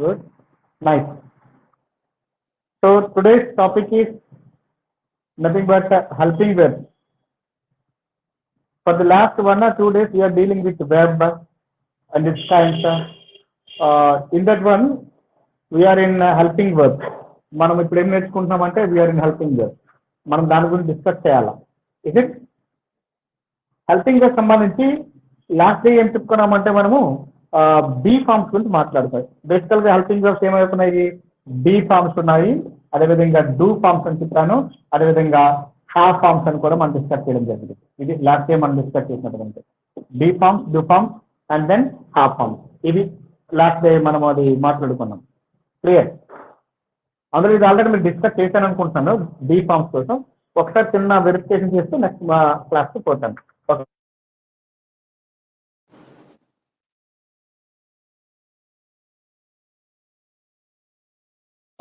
Good. Nice. So today's topic is nothing but helping verbs. For the last 1 or 2 days, we are dealing with verb and its kinds. In that one, we are in helping verbs. మనం ఇప్పుడు ఏం నేర్చుకుంటున్నామంటే we are in helping verb. మనం దాని గురించి discuss చేయాలా. Is it helping verb సంబంధించి last day ఏం చెప్పుకున్నామంటే మనము బీ ఫార్మ్స్ గురించి మాట్లాడతాయి. బేసికల్ గా హెల్పింగ్ వర్బ్స్ ఏమైపోయినాయి, బీ ఫార్మ్స్ ఉన్నాయి, అదేవిధంగా డూ ఫార్మ్స్ అని చెప్పాను, అదేవిధంగా హాఫ్ ఫార్మ్స్ అని కూడా మనం డిస్కస్ చేయడం జరిగింది. ఇది లాస్ట్ డే మనం డిస్కస్ చేసినటువంటి be forms, do forms and then have forms. ఇది లాస్ట్ డే మనం అది మాట్లాడుకున్నాం. క్లియర్? అందులో ఇది ఆల్రెడీ మీరు డిస్కస్ చేశాను అనుకుంటున్నాను. బీ ఫార్మ్స్ కోసం ఒకసారి చిన్న వెరిఫికేషన్ చేస్తూ నెక్స్ట్ మా క్లాస్కి పోతాను.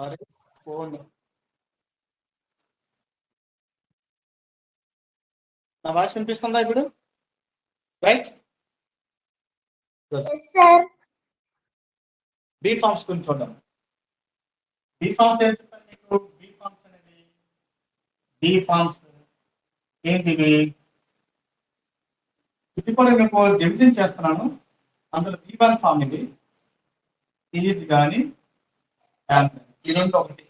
ఓకే. ఫోన్ నా వాయిస్ వినిపిస్తుందా ఇప్పుడు? రైట్. బీ ఫార్మ్స్ గురించి చూద్దాం. బీ ఫార్మ్స్ ఏం చెప్పాను మీకు? బీ ఫార్మ్స్ అనేది బీ ఫార్మ్స్ ఏంటివి? ఇది కూడా మీకు డివిజన్ చేస్తున్నాను. అందులో బీ1 ఫార్మ్ ఇది ఈజ్ కానీ ఈ రెండు ఒకటి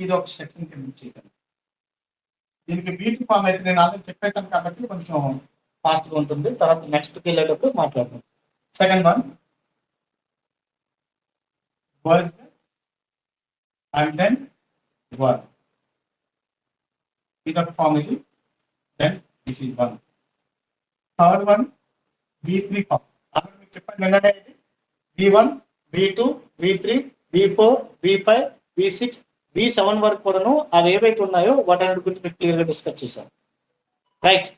ఇది ఒక సెక్షన్ కింద చేశాను. దీనికి బీ2 ఫార్మ్ అయితే నేను ఆల్రెడీ చెప్పేశాను కాబట్టి కొంచెం ఫాస్ట్గా ఉంటుంది. తర్వాత నెక్స్ట్కి వెళ్ళేటప్పుడు మాట్లాడతాను. Second one was and then were. ఇదొక ఫార్మ్ ఇది. Then this is one. Third one బీ3 ఫార్మ్. అక్కడ మీకు చెప్పండి ఏంటంటే ఇది బీ1, బీ2, బీ3, బీ4, బీ5, బీ6, బీ7 వరకు కూడాను అవి ఏవైతే ఉన్నాయో వాటి గురించి మీకు క్లియర్గా డిస్కస్ చేశాను. రైట్.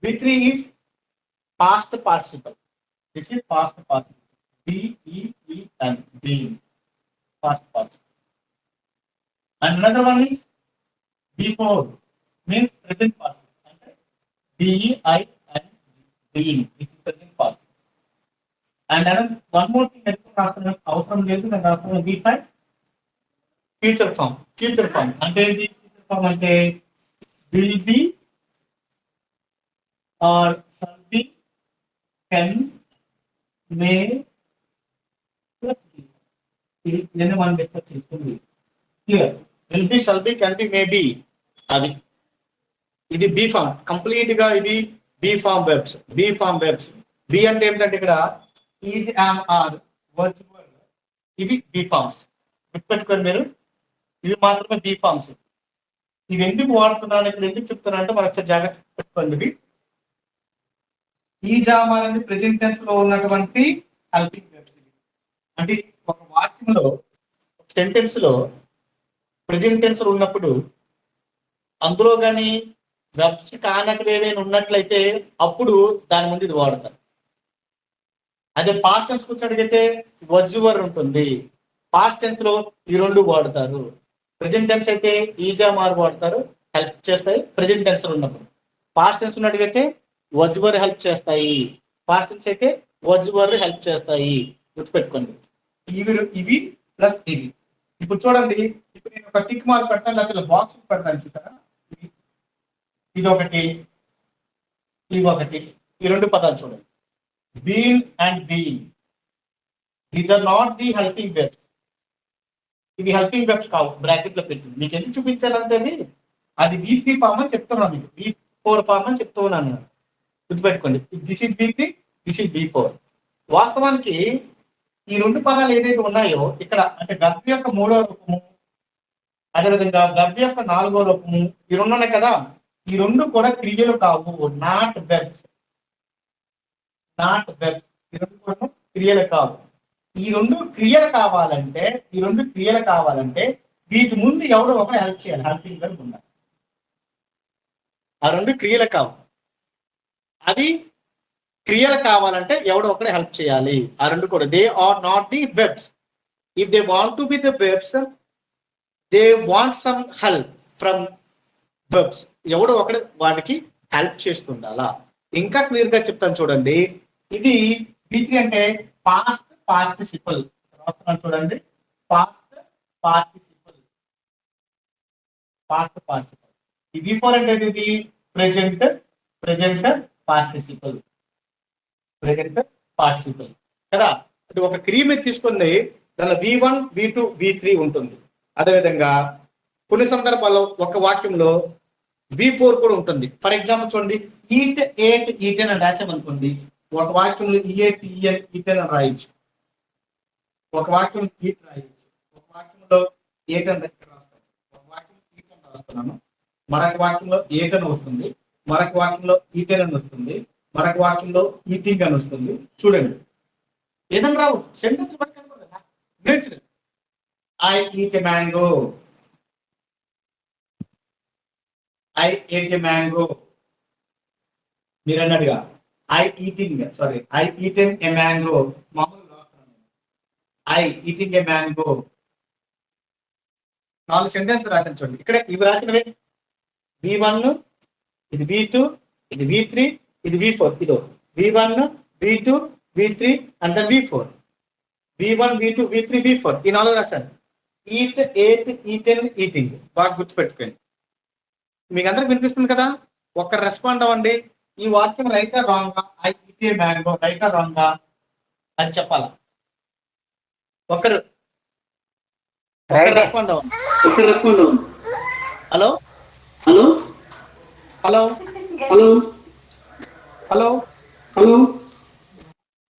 బీ3 is past participle. This is past participle. B-E-E-N, being, past participle. And another one is B4, means present participle. Okay? B-E-I-N, being, this is present participle. And another one more thing, outcome B5, future form. Future form. And then the future form will be or shall be, can, may. ఇవన్నీ మనం discuss చేసుకుంది. Clear? Will be, shall be, can be, may be. అది ఇది be form. Complete గా ఇది be form verbs. Be form verbs. Be అంటే ఏమిటంటే ఇక్కడ ఈజ్, యామ్, ఆర్, వర్స్, ఇవి బీ ఫార్మ్స్. గుర్తుపెట్టుకోండి మీరు, ఇవి మాత్రమే బీ ఫార్మ్స్. ఇవి ఎందుకు వాడుతున్నాను, ఇక్కడ ఎందుకు చెప్తున్నా అంటే మనకు ఒకసారి జాగ్రత్త పెట్టుకోండి. ఇవి ఈ జామ్ అనేది ప్రెజెంట్ టెన్స్ లో ఉన్నటువంటి హెల్పింగ్ వెబ్స్. అంటే ఒక వాక్యంలో, ఒక సెంటెన్స్ లో ప్రెజెంట్ టెన్స్ ఉన్నప్పుడు అందులో కానీ వెబ్స్ కానట్టు ఏదైనా ఉన్నట్లయితే అప్పుడు దాని ముందు ఇది వాడతారు. అదే పాస్ట్ టెన్స్ కూర్చోడికైతే వజ్ వర్ ఉంటుంది. పాస్ట్ టెన్స్ లో ఈ రెండు వాడతారు. ప్రెజెంట్ టెన్స్ అయితే ఈజామ్ ఆర్ వాడతారు, హెల్ప్ చేస్తాయి ప్రెజెంట్ టెన్స్ ఉన్నప్పుడు. పాస్ట్ టెన్స్ ఉన్నట్టుగైతే వజ్ వర్ హెల్ప్ చేస్తాయి. పాస్ట్ టెన్స్ అయితే వజ్ వర్ హెల్ప్ చేస్తాయి. గుర్తుపెట్టుకోండి. ఇవి ప్లస్ ఇవి. ఇప్పుడు చూడండి, ఇప్పుడు నేను ఒక టిక్ మార్క్ పెడతాను, లేకపోతే బాక్స్ పెడతాను. చూసారా? ఇది ఒకటి, ఇవి ఒకటి. ఈ రెండు పదాలు చూడండి, been and being. These are not the helping verbs. ఇవి హెల్పింగ్ వెబ్స్ కావు. బ్రాకెట్ లో పెట్టి మీకు ఎందుకు చూపించాలంటే అది బీ3 ఫార్మ్ అని చెప్తున్నాను, మీకు బీ4 ఫార్మ్ అని చెప్తూ ఉన్నాను. గుర్తుపెట్టుకోండి, దిస్ ఇస్ బీ3, దిస్ ఇస్ బీ4. వాస్తవానికి ఈ రెండు పదాలు ఏదైతే ఉన్నాయో ఇక్కడ, అంటే గర్భ యొక్క 3వ రూపము, అదేవిధంగా గర్భ యొక్క 4వ రూపము, ఈ రెండు ఉన్నాయి కదా, ఈ రెండు కూడా క్రియలు కావు. Not verbs. Not verbs. ఈ రెండు కూడా క్రియలు కావు. ఈ రెండు క్రియలు కావాలంటే వీటి ముందు ఎవడో ఒకరు హెల్ప్ చేయాలి. హెల్పింగ్ వెర్బ్ ఉండాలి. ఆ రెండు క్రియలు కావు. అది క్రియలు కావాలంటే ఎవడో ఒకడే హెల్ప్ చేయాలి. ఆ రెండు కూడా they are not the verbs. If they want to be the verbs, they want some help from verbs. ఎవడో ఒకడే వాటికి హెల్ప్ చేస్తుండాలా. ఇంకా క్లియర్ గా చెప్తాను చూడండి. ఇది V3 అంటే పాస్ట్ పార్టిసిపల్. రాస్తున్నాను చూడండి, పాస్ట్ పార్టిసిపల్, పాస్ట్ పార్టిసిపల్. ఈ V4 అంటే ఇది present present participle, present participle కదా. అది ఒక క్రియ మీద తీసుకుంది, దానిలో V1 V2 V3 ఉంటుంది. అదేవిధంగా కొన్ని సందర్భాల్లో ఒక వాక్యంలో V4 కూడా ఉంటుంది. ఫర్ ఎగ్జాంపుల్ చూడండి, ఈట్ ఏట్ ఈటెన్ అని రాసామనుకోండి, ఒక వాక్యంలో ఈట్ ఈఎన్ ఈటెన్ అని రాయొచ్చు, ఒక వాక్యం ఈట్ రాయొచ్చు, ఒక వాక్యంలో ఏట్ అని దగ్గర రాస్తాను, ఒక వాక్యం ఈట్ అని రాస్తున్నాను, మరొక వాక్యంలో ఏట్ అని వస్తుంది, మరొక వాక్యంలో ఈటెన్ అని వస్తుంది, మరొక వాక్యంలో ఈటింగ్ అని వస్తుంది. చూడండి, ఏదైనా రావచ్చు, సెంటెన్స్ బట్టి నేర్చుకోండి. I eat a mango, I ate a mango. మీరు అన్నట్టుగా I eating, sorry, I eaten a mango. మామూలు రాస్తున్నాను, I eating a mango. 4 sentence రాశాను చూడండి. ఇక్కడ ఇవి రాసినవే V1, ఇది V2, ఇది V3, ఇది V4. ఇదో V1 V2 V3 and V4. V1 V2 V3 V4 ఈ 4 రాశాను. ఈట్ ఏట్ ఈటెన్ ఈటింగ్ బాగా గుర్తుపెట్టుకోండి. మీకు అందరికి వినిపిస్తుంది కదా. ఒక్కరు రెస్పాండ్ అవ్వండి, ఈ వాక్యం రైటా రాంగా, ఐ ఈట్ ఏ మ్యాంగో రైటా రాంగా అది చెప్పాలా. ఒకరు రెస్పాండ్ అవ్వండి. Hello hello hello hello hello hello,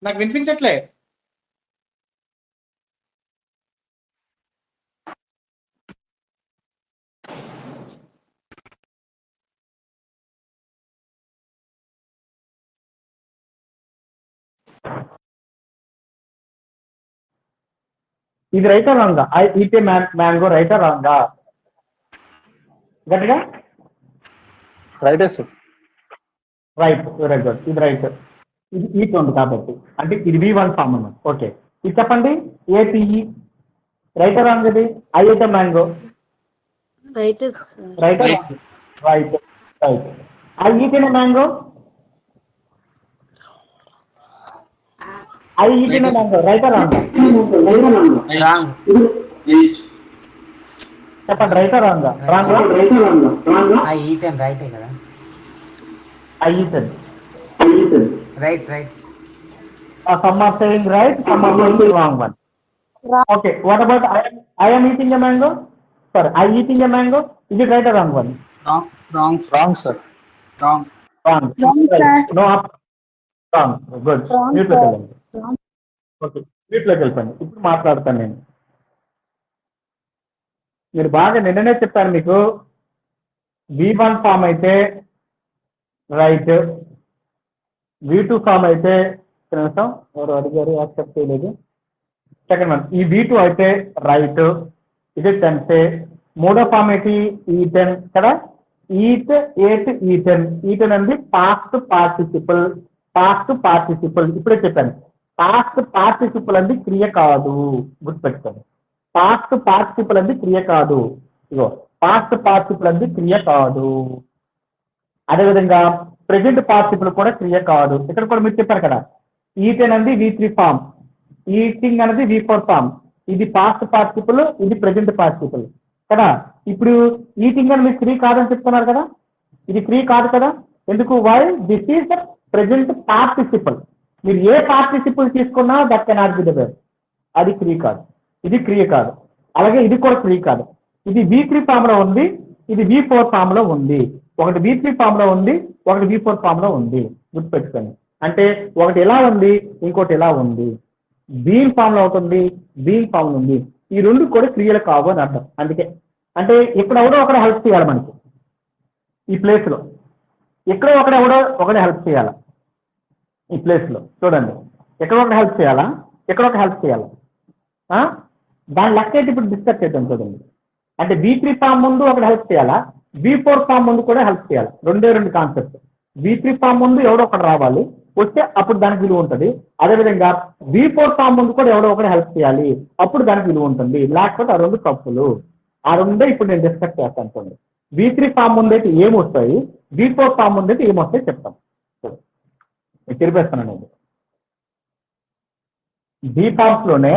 నాకు వినిపించట్లే. ఇది రైటా రాంగా, ఐ ఈట్ ఏ మ్యాంగో రైటా రాంగా, గట్టిగా రైటే సార్. Right, very good. ఇది రైట్, ఇది ఈట్ ఉంది కాబట్టి, అంటే ఇది V1 ఫామ్ అన్నమాట. ఓకే, ఇది చెప్పండి, ఏటీఈ రైటా రాంగ్, ఇది I eat a mango right రైటా right right. I eat a mango, I eat a mango రైటా రాంగా, రాంగ్. చెప్పండి, రైటా రాంగా. రాంగా, ఐ ఈటెన్ రైటే కదా. I eaten right right. some are saying right, some are saying wrong one. Okay, what about I am eating a mango? Sorry, I eating a mango. Is it right or wrong one? Wrong sir. Wrong. Wrong. Right. No, wrong. Good. Mute లోకి వెళ్ళండి. Okay, mute లోకి వెళ్ళండి. ఇప్పుడు మాట్లాడతాను నేను. మీరు బాగా నిన్ననే చెప్పాను మీకు, V1 ఫామ్ అయితే రైట్, V2 ఫామ్ అయితే నిమిషం ఎవరు అడిగారు, యాక్సెప్ట్ చేయలేదు. సెకండ్ వన్, ఈ V2 అయితే రైట్, ఇది టెన్సే. మూడో ఫామ్ ఏంటి, ఈటెన్ కదా. ఈట్ ఏట్ ఈటెన్, ఈటెన్ అనేది పాస్ట్ పార్టిసిపల్, పాస్ట్ పార్టిసిపల్. ఇప్పుడే చెప్పాను, పాస్ట్ పార్టిసిపల్ అనేది క్రియ కాదు, గుర్తుపెట్టుకోండి. పాస్ట్ పార్టిసిపల్ అనేది క్రియ కాదు. ఇగో పాస్ట్ పార్టిసిపల్ అనేది క్రియ కాదు. అదేవిధంగా ప్రెజెంట్ పార్టిసిపల్ కూడా క్రియ కాదు. ఇక్కడ కూడా మీరు చెప్పారు కదా, ఈటెన్ అనేది V3 ఫామ్, ఈటింగ్ అనేది V4 ఫామ్. ఇది పాస్ట్ పార్టిసిపల్, ఇది ప్రెజెంట్ పార్టిసిపల్ కదా. ఇప్పుడు ఈటింగ్ అని మీరు క్రియ కాదని చెప్తున్నారు కదా, ఇది క్రియ కాదు కదా. ఎందుకు? Why? This is the present participle. మీరు ఏ పార్టిసిపల్ తీసుకున్నా that can not be the verb. అది క్రియ కాదు, ఇది క్రియ కాదు. అలాగే ఇది కూడా క్రియ కాదు. ఇది V3 ఫామ్ లో ఉంది, ఇది V4 ఫామ్ లో ఉంది. ఒకటి V3 ఫామ్ లో ఉంది, ఒకటి V4 ఫామ్ లో ఉంది. గుర్తుపెట్టుకోండి. అంటే ఒకటి ఎలా ఉంది, ఇంకోటి ఎలా ఉంది. బీయింగ్ ఫామ్ లో అవుతుంది, బీయింగ్ ఫామ్ లో ఉంది. ఈ రెండు కూడా క్రియలు కావు అని అర్థం. అందుకే అంటే ఇక్కడ ఎవడో ఒకటి హెల్ప్ చేయాలి మనకి, ఈ ప్లేస్ లో ఎక్కడో ఎవడో ఒకటి హెల్ప్ చేయాలి. ఈ ప్లేస్ లో చూడండి, ఎక్కడో ఒకటి హెల్ప్ చేయాలా, ఎక్కడో ఒక హెల్ప్ చేయాలా. దాని లెక్క అయితే ఇప్పుడు డిస్కస్ చేద్దాం. చూడండి, అంటే V3 ఫామ్ ముందు ఒకటి హెల్ప్ చేయాలా, V4 ఫామ్ ముందు కూడా హెల్ప్ చేయాలి. రెండు కాన్సెప్ట్. V3 ఫామ్ ముందు ఎవడో ఒకటి రావాలి, వస్తే అప్పుడు దానికి విలువ ఉంటుంది. అదేవిధంగా V4 ఫామ్ ముందు కూడా ఎవడో ఒకటి హెల్ప్ చేయాలి, అప్పుడు దానికి విలువ ఉంటుంది. లేకపోతే ఆ రెండు తప్పులు. ఆ రెండే ఇప్పుడు నేను డిస్కస్ చేస్తాను. చూడండి, V3 ఫామ్ ముందు అయితే ఏమొస్తాయి, V4 ఫామ్ ముందు అయితే ఏమొస్తాయి చెప్తాం. తిరిపేస్తాను నేను. బి ఫామ్స్ లోనే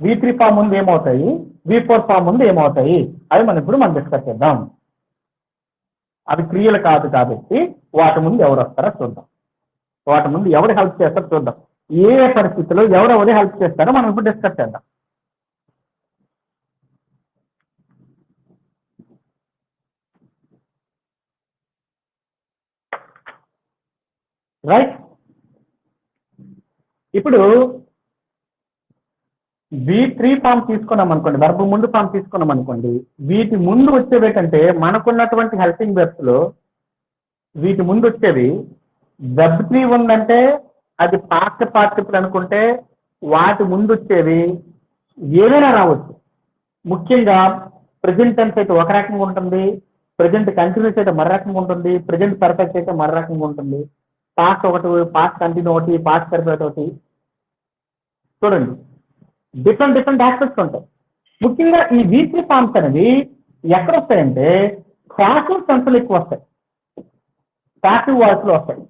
V3 ఫామ్ ముందు ఏమవుతాయి, V4 ఫామ్ ముందు ఏమవుతాయి అవి మనం డిస్కస్ చేద్దాం. అవి క్రియలు కాదు కాబట్టి వాటి ముందు ఎవరు వస్తారో చూద్దాం. వాటి ముందు ఎవరు హెల్ప్ చేస్తారో చూద్దాం. ఏ పరిస్థితిలో ఎవరెవరు హెల్ప్ చేస్తారో మనం ఇప్పుడు డిస్కస్ చేద్దాం. రైట్. ఇప్పుడు V3 ఫామ్ తీసుకున్నాం అనుకోండి, వర్బ్ ముందు ఫామ్ తీసుకున్నాం అనుకోండి, వీటి ముందు వచ్చేవి ఏంటంటే మనకున్నటువంటి హెల్పింగ్ వెర్బ్స్ లో వీటి ముందు వచ్చేవి వెబ్3 ఉందంటే అది పాస్ట్ పార్టిసిపుల్ అనుకుంటే వాటి ముందు వచ్చేవి ఏమైనా రావచ్చు. ముఖ్యంగా ప్రెజెంట్ టెన్స్ అయితే ఒక రకంగా ఉంటుంది, ప్రెజెంట్ కంటిన్యూస్ అయితే మరో రకంగా ఉంటుంది, ప్రెజెంట్ పర్ఫెక్ట్ అయితే మరో రకంగా ఉంటుంది, పాస్ట్ ఒకటి, పాస్ట్ కంటిన్యూ ఒకటి, పాస్ట్ పర్ఫెక్ట్ ఒకటి. చూడండి, డిఫరెంట్ ఆస్పెక్ట్స్ ఉంటాయి. ముఖ్యంగా ఈ V3 ఫామ్స్ అనేవి ఎక్కడ వస్తాయంటే ప్యాసివ్ సెన్స్లో ఎక్కువ వస్తాయి, ప్యాసివ్ వాయిస్ లో వస్తాయి.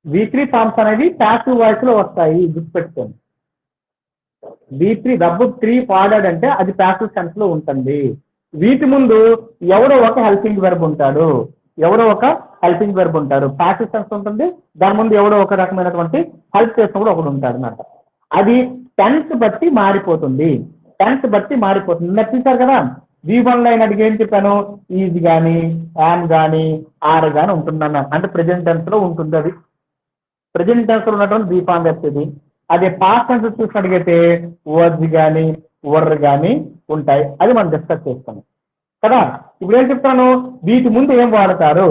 V3 ఫామ్స్ అనేవి ప్యాసివ్ వాయిస్ లో వస్తాయి, గుర్తుపెట్టుకోండి. V3 వాడాడంటే అది ప్యాసివ్ సెన్స్ లో ఉంటుంది. వీటి ముందు ఎవడో ఒక హెల్పింగ్ వెర్బ్ ఉంటాడు, ప్యాసివ్ సెన్స్ ఉంటుంది, దాని ముందు ఎవడో ఒక రకమైనటువంటి హెల్ప్ చేసినప్పుడు ఒకడు ఉంటాడు అన్నమాట. అది టెన్స్ బట్టి మారిపోతుంది. నచ్చించారు కదా. V1 లైన్ అడిగి ఏం చెప్పాను, ఈజ్ కానీ యామ్ కానీ ఆర్ కానీ ఉంటుందన్నాను, అంటే ప్రెజెంట్ టెన్స్ లో ఉంటుంది. అది ప్రెజెంట్ టెన్స్ లో ఉన్నటువంటి బీ ఫామ్ వచ్చేది. అదే పాస్ట్ టెన్స్ చూసినట్టుగైతే వర్జ్ కానీ వర్ కానీ ఉంటాయి. అది మనం డిస్కస్ చేస్తాము కదా. ఇప్పుడు ఏం చెప్తాను, వీటి ముందు ఏం వాడతారు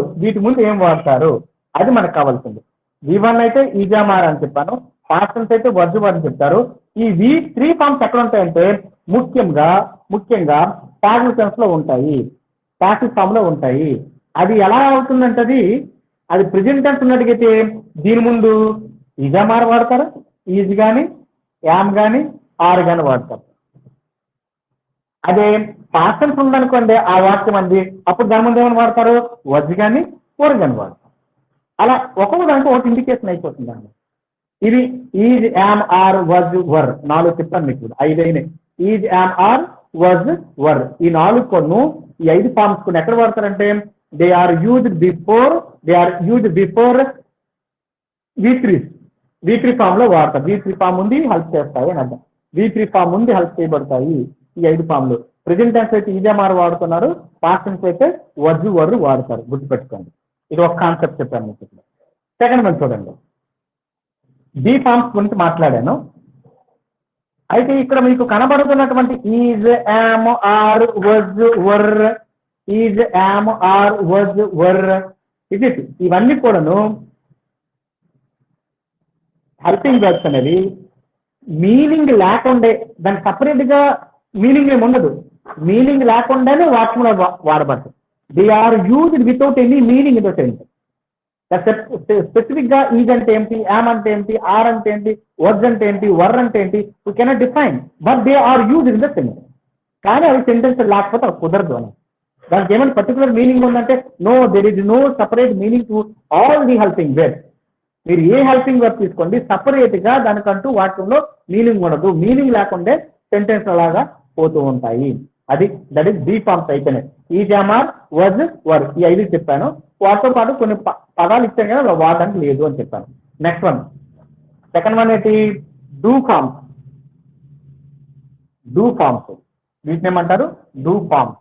అది మనకు కావాల్సింది. V1 అయితే ఈజామార్ అని చెప్పాను, పాస్ట్ టెన్స్ అయితే వర్జ్ అని చెప్తారు. ఈ V3 ఫామ్స్ ఎక్కడ ఉంటాయంటే ముఖ్యంగా ప్యాసివ్ సెన్స్ లో ఉంటాయి, ప్యాసివ్ ఫామ్ లో ఉంటాయి. అది ఎలా అవుతుందంటే అది ప్రెజెంట్ టెన్స్ ఉన్నట్టుగైతే దీని ముందు ఈజామార్ వాడతారు, ఈజ్ కానీ యామ్ కానీ ఆర్ కానీ వాడతారు. అదే పాస్ట్ టెన్స్ ఉందనుకోండి ఆ వాక్యం అంది, అప్పుడు దాని ముందు ఏమైనా వాడతారు, వర్జ్ కానీ వర్ కానీ వాడతారు. అలా ఒక్కొక్క దానికి ఒకటి ఇండికేషన్ అయిపోతుంది అన్నమాట. ఇది is am are was were 4 చెప్పాను మీకు, 5 అయినాయి. Is am are was were ఈ 4 కొను, ఈ 5 ఫార్మ్స్ కొన్ని ఎక్కడ వాడతారంటే they are used before V3 form లో వాడతారు. V3 ఫామ్ ఉంది హెల్ప్ చేస్తాయి అని అర్థం. V3 ఫామ్ ఉంది హెల్ప్ చేయబడతాయి ఈ 5 ఫామ్లు. ప్రెజెంట్ టెన్స్ అయితే ఈజామార్ వాడుతున్నారు, పాస్ట్ టెన్స్ అయితే వర్జ్ వర్ వాడతారు, గుర్తుపెట్టుకోండి. ఇది ఒక కాన్సెప్ట్ చెప్పాను మీకు. సెకండ్ వన్ చూడండి, బీ ఫామ్స్ గురించి మాట్లాడాను. అయితే ఇక్కడ మీకు కనబడుతున్నటువంటి ఈజ్ యామ్ ఆర్ వర్జ్ వర్ ఇవన్నీ కూడాను హెల్పింగ్ వర్బ్స్ అనేవి మీనింగ్ లేకుండే, దానికి సపరేట్ గా మీనింగ్ ఏమి ఉండదు, మీనింగ్ లేకుండానే వాక్యంలో వాడబడతాయి. They are used without any meaning in the sentence. Specific గా ఈజ్ అంటే ఏంటి, యామ్ అంటే ఏంటి, ఆర్ అంటే ఏంటి, వర్జ్ అంటే ఏంటి, వర్ అంటే ఏంటి, we cannot define, but they are used in the sentence. కానీ అవి సెంటెన్స్ లేకపోతే అవి కుదరదు అని. దానికి ఏమైనా పర్టికులర్ మీనింగ్ ఉందంటే no, there is no separate meaning to all the helping verbs. మీరు ఏ హెల్పింగ్ వర్బ్ తీసుకోండి, సపరేట్ గా దానికంటూ వాక్యంలో మీనింగ్ ఉండదు. మీనింగ్ లేకుండే సెంటెన్స్ లాగా పోతూ ఉంటాయి. దట్ ఈస్ బీ ఫామ్స్ అయితేనే. ఈజామార్ వర్జ్ వర్ ఈ 5 చెప్పాను. వాటితో పాటు కొన్ని పదాలు ఇచ్చాను కదా వాడడానికి లేదు అని చెప్పాను. నెక్స్ట్ వన్, సెకండ్ వన్ ఏంటి, డూ ఫామ్స్. వీటిని ఏమంటారు, డూ ఫామ్స్.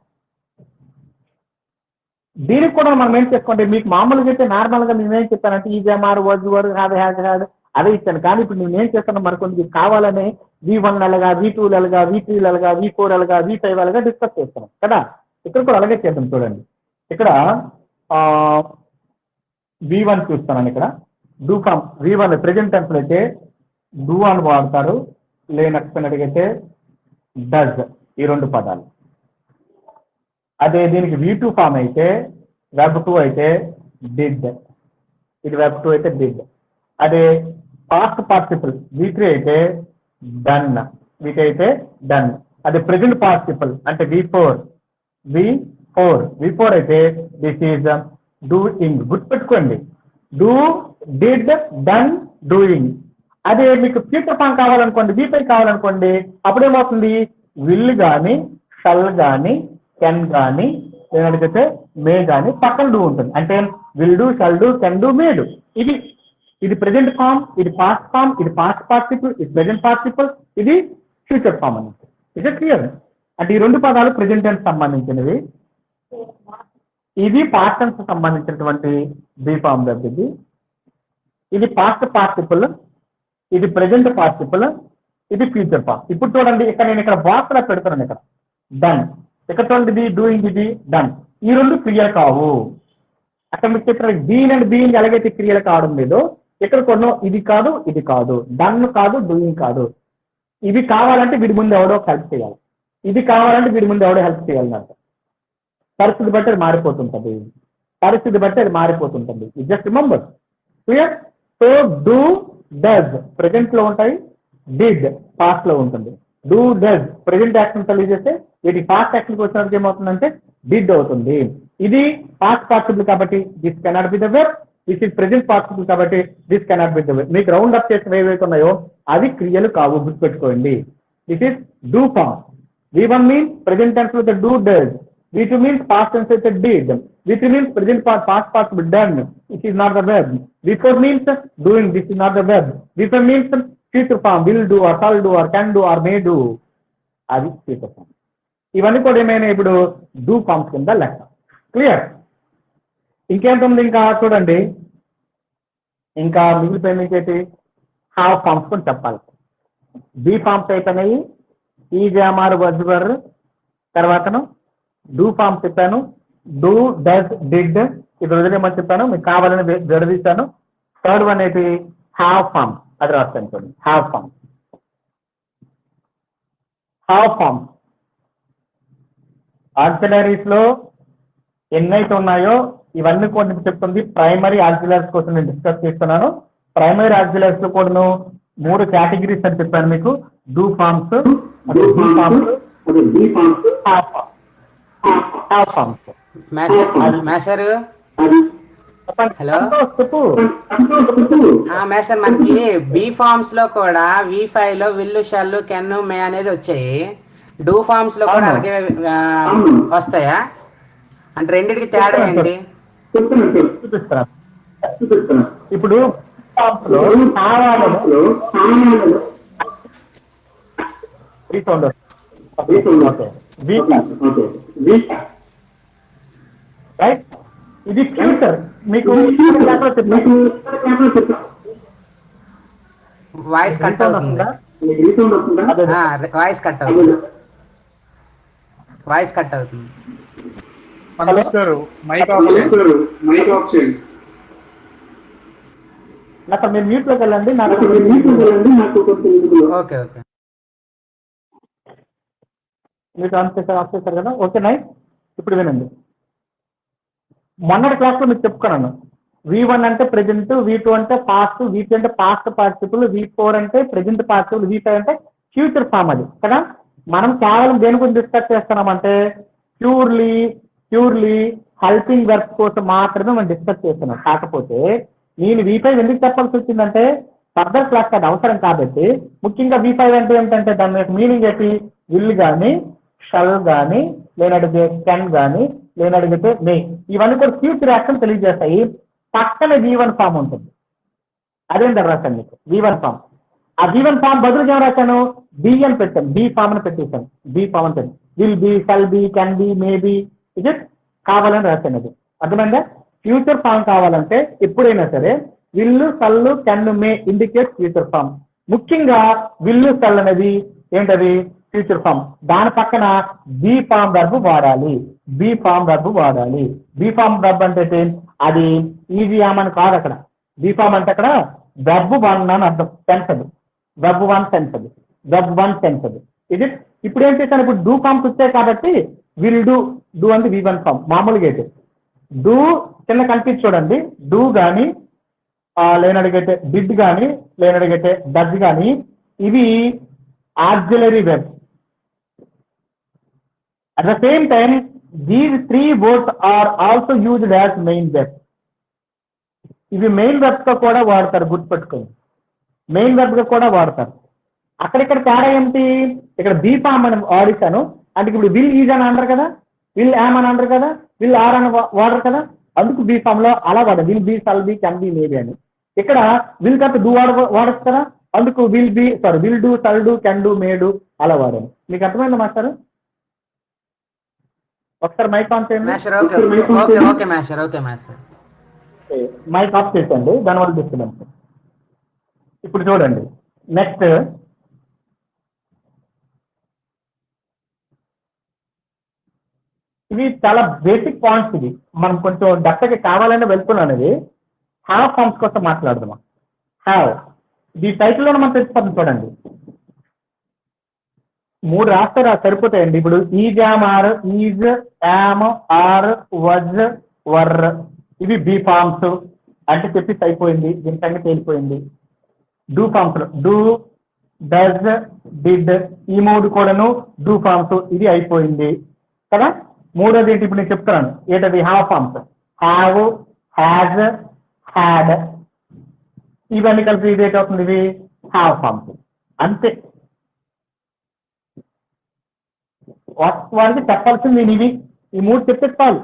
దీనికి కూడా మనం ఏం చేసుకోండి, మీకు మామూలుగా అయితే నార్మల్ గా నేనేం చెప్పానంటే ఈజామార్ వర్జ్ వర్ హ్యాడ్ అదే ఇచ్చాను. కానీ ఇప్పుడు నేను ఏం చేస్తాను, మరికొంది కావాలని V1 ఎలాగా, V2 ఎలాగా, V3 ఎలాగా, V4 ఎలాగా, V5 ఎలాగా డిస్కస్ చేస్తాను కదా. ఇక్కడ కూడా అలాగే చేద్దాం. చూడండి, ఇక్కడ V1 చూస్తాను. ఇక్కడ do form V1 present tense అయితే డూ అని వాడతారు, లేనట్టుగైతే డజ్, ఈ 2 పదాలు. అదే దీనికి V2 ఫామ్ అయితే వెబ్2 అయితే డిడ్, ఇది వెబ్2 అయితే డిడ్. అదే పాస్ట్ పార్టిసిపుల్ V3 అయితే డన్, వీటి అయితే డన్. అదే ప్రెజెంట్ పార్టిసిపుల్ అంటే V4 అయితే దిస్ ఈజ్ డూయింగ్. గుర్తుపెట్టుకోండి, డూ డిడ్, డన్, డూయింగ్. అదే మీకు ఫ్యూచర్ ఫామ్ కావాలనుకోండి, V5 కావాలనుకోండి, అప్పుడేమవుతుంది? విల్ కానీ, షల్ కానీ, కెన్ కానీ, లేదంటే మే కానీ పక్కన డూ ఉంటుంది. అంటే will do, shall do, can do, may do. ఇది ప్రెజెంట్ ఫామ్, ఇది పాస్ట్ ఫామ్, ఇది పాస్ట్ పార్టిసిపుల్, ఇది ప్రెజెంట్ పార్టిసిపుల్, ఇది ఫ్యూచర్ ఫామ్ అని. ఇది క్లియర్. అంటే ఈ రెండు పదాలు ప్రెజెంట్ టెన్స్ సంబంధించినవి. ఇది పాస్ట్ టెన్స్ సంబంధించినటువంటి బి ఫామ్ వెబ్. ఇది పాస్ట్ పార్టిసిపుల్, ఇది ప్రెజెంట్ పార్టిసిపుల్, ఇది ఫ్యూచర్ ఫామ్. ఇప్పుడు చూడండి, ఇక్కడ నేను ఇక్కడ బాక్స్ లా పెడుతున్నాను. ఇక్కడ డన్, ఇక్కడ చూడండి, ఇది డూయింగ్, ఇది డన్. ఈ రెండు క్రియలు కావు. అక్కడ మీకు చెప్పిన బీన్ అండ్ బీయింగ్ ఎలాగైతే క్రియలు కావడం లేదో, ఇక్కడ కొన్ని ఇది కాదు, ఇది కాదు, డన్ కాదు, డూయింగ్ కాదు. ఇవి కావాలంటే వీడి ముందు ఎవడో హెల్ప్ చేయాలి, ఇది కావాలంటే వీడి ముందు ఎవడో హెల్ప్ చేయాలన్నమాట. పరిస్థితి బట్టి అది మారిపోతుంటది, పరిస్థితి బట్టి అది మారిపోతుంటుంది. Just remember. Clear? So do, does present లో ఉంటాయి, డిడ్ పాస్ట్ లో ఉంటుంది. డూ, డస్ ప్రెజెంట్ యాక్షన్ తెలియజేస్తే, వీటి పాస్ట్ యాక్షన్ వచ్చినప్పుడు ఏమవుతుందంటే డిడ్ అవుతుంది. ఇది పాస్ట్ పార్టిసిపుల్ కాబట్టి this cannot be the verb. This is present participle కాబట్టి this cannot be the verb. మీకు రౌండ్ అప్ చేసిన ఏవైతే ఉన్నాయో అవి క్రియలు కావు, గుర్తుపెట్టుకోండి. This is do form. V1 means present tense with the do, does. V2 means past tense with the did. V3 means present past participle done. It is not the verb. V4 means doing. This is not the verb. V5 means future form, will do or shall do or can do or may do. అది future form. ఇవన్నీ కూడా ఏమైనా ఇప్పుడు do forms కింద లెక్క. Clear? ఇంకేంటుంది? ఇంకా చూడండి, ఇంకా మిగిలిపోయింది ఇంకేంటి? హావ్ ఫామ్స్ కూడా చెప్పాలి. బీ ఫామ్స్ అయిపోయినాయి, ఈ జామారు వజ్వర్. తర్వాతను డూ ఫామ్ చెప్పాను, డూ, డస్, డిడ్ ఇది వదిలేమని చెప్పాను, మీకు కావాలని విడదీశాను. థర్డ్ వన్ ఏంటి? Have form. అది రాస్తాను చూడండి. Have form. Have form auxiliaries లో ఎన్నైతే ఉన్నాయో ఇవన్నీ కూడా చెప్తుంది. ప్రైమరీ ఆక్సిలరీస్ కోసం నేను డిస్కస్ చేస్తున్నాను. ప్రైమరీ ఆక్సిలరీస్ లో కూడా 3 కేటగిరీస్ అని చెప్పాను మీకు. డూ ఫామ్స్, హలో మేసర్, మనకి బి ఫార్మ్స్ లో కూడా V5 లో విల్లు, షల్లు, కెన్, మే అనేది వచ్చాయి. డూ ఫార్మ్స్ లో కూడా అలాగే వస్తాయా? అంటే రెండింటికి తేడా ఏంటి? ఇప్పుడు రైట్, ఇది ఫ్యూచర్. మీకు వాయిస్ కట్ అవుతుంది, వాయిస్ కట్ అవుతుంది, వాయిస్ కట్ అవుతుంది. మైక్ ఆఫ్ చేయండి. నాకు మీరు మ్యూట్ లోకి వెళ్ళండి. ఓకే ఓకే, మీరు ఆన్ చేస్తారు కదా. Okay nice. ఇప్పుడు వినండి, మొన్నటి క్లాస్ లో మీకు చెప్పుకున్నాను. V1 అంటే ప్రెజెంట్, V2 అంటే పాస్ట్, V3 అంటే పాస్ట్ పార్టిసిపుల్, V4 అంటే ప్రెజెంట్ పార్టిసిపుల్, V5 అంటే ఫ్యూచర్ ఫామ్. అది కదా. మనం కేవలం దేని గురించి డిస్కస్ చేస్తున్నామంటే ప్యూర్లీ హెల్పింగ్ వర్క్ కోసం మాత్రమే మనం డిస్కస్ చేస్తున్నాం. కాకపోతే నేను V5 ఎందుకు చెప్పాల్సి వచ్చిందంటే ఫర్దర్ క్లాస్ అది అవసరం కాబట్టి. ముఖ్యంగా V5 అంటే ఏమిటంటే దాని యొక్క మీనింగ్ ఏంటి? విల్ కానీ, షల్ కానీ, లేనడిగితే కెన్ కానీ, లేనడిగితే మే, ఇవన్నీ కూడా ఫ్యూచర్ యాక్షన్ తెలియజేస్తాయి. పక్కన V1 ఫామ్ ఉంటుంది. అదేంటి రాశాను మీకు V1 ఫామ్. ఆ V1 ఫామ్ బదులుగా ఏం రాశాను? బి అని పెట్టాను, బి ఫామ్ అని పెట్టేశాను. బి ఫామ్ అని పెట్టాను. Will be, shall be, can be, may B, ఇది కావాలని రాశాను. అది అర్థమైందా? ఫ్యూచర్ ఫామ్ కావాలంటే ఎప్పుడైనా సరే will, shall, can, may indicate future form. ముఖ్యంగా విల్లు, షల్ అనేది ఏంటది? Future form. దాని పక్కన బి ఫామ్ వర్బ్ వాడాలి. బి ఫామ్ వర్బ్ వాడాలి. బి ఫామ్ వర్బ్ అంటే అది ఈజీ అని కాదు. అక్కడ బి ఫామ్ అంటే అక్కడ వెబ్ 1 అని అర్థం. సెన్స్ అది వెబ్ 1 సెన్స్, అది వెబ్ 1 సెన్స్ అది. ఇది ఇప్పుడు ఏం చేశాను? ఇప్పుడు డూ ఫామ్స్ వచ్చాయి కాబట్టి విల్ డూ, డూ అంటే V1 ఫామ్. మామూలుగా అయితే డూ చిన్న కన్ఫ్యూజ్ చూడండి. డూ కానీ, లేనడిగైతే డిడ్ కానీ, లేనడిగైతే డజ్ కానీ, ఇవి auxiliary verb. At the same time, these 3 words are also used as main verbs. ఇవి మెయిన్ వెర్బ్స్ గా కూడా వాడతారు, గుర్తుపెట్టుకోండి. మెయిన్ వెర్బ్ గా కూడా వాడతారు. అక్కడిక్కడ తేడా ఏంటి, ఇక్కడ బీ ఫామ్ అని వాడిస్తాను అంటే ఇప్పుడు విల్ ఈజ్ అని అంటారు కదా, విల్ యామ్ అని అంటారు కదా, విల్ ఆర్ అని వాడరు కదా, అందుకు బీ ఫామ్ లో అలా వాడ will be, shall be, can be, may be అని. ఇక్కడ విల్ కట్ డూ వాడచ్చు కదా, అందుకు will be will do, shall do, can do, may do అలా వాడాను. మీకు అర్థమైందా మాస్టర్? ఒకసారి మైక్ ఆన్ చేయండి. Master okay okay okay master, okay master. Mike off చేసండి, దానివల్ల డిస్టర్బెన్స్. ఇప్పుడు చూడండి నెక్స్ట్, ఇవి చాలా బేసిక్ పాయింట్స్. ఇది మనం కొంచెం డెప్త్గా కావాలని వెళ్తున్నాను. ఇది హ్యావ్ ఫార్మ్స్ కోసం మాట్లాడుతున్నాం. హ్యావ్ ఈ టైటిల్లోనే మనం తెలుసుకుంటాం. చూడండి 3 రాస్తారు, అది సరిపోతాయండి. ఇప్పుడు is, am, are, is, am, are, was, were, ఇవి బీ ఫార్మ్స్ అంటే చెప్పేసి అయిపోయింది, దీని సంగతి తేలిపోయింది. Do forms, do, does, did, ఈ 3 కూడాను డూ ఫార్మ్స్, ఇది అయిపోయింది కదా. మూడోది ఏంటి ఇప్పుడు నేను చెప్తున్నాను, ఏంటది have forms. Have, has, had, ఇవన్నీ కలిపి ఇది ఏంటవుతుంది, ఇవి హ్యావ్ ఫార్మ్స్. అంతే, వారికి చెప్పాల్సింది నేను ఇవి, ఈ 3 చెప్తే చాలు.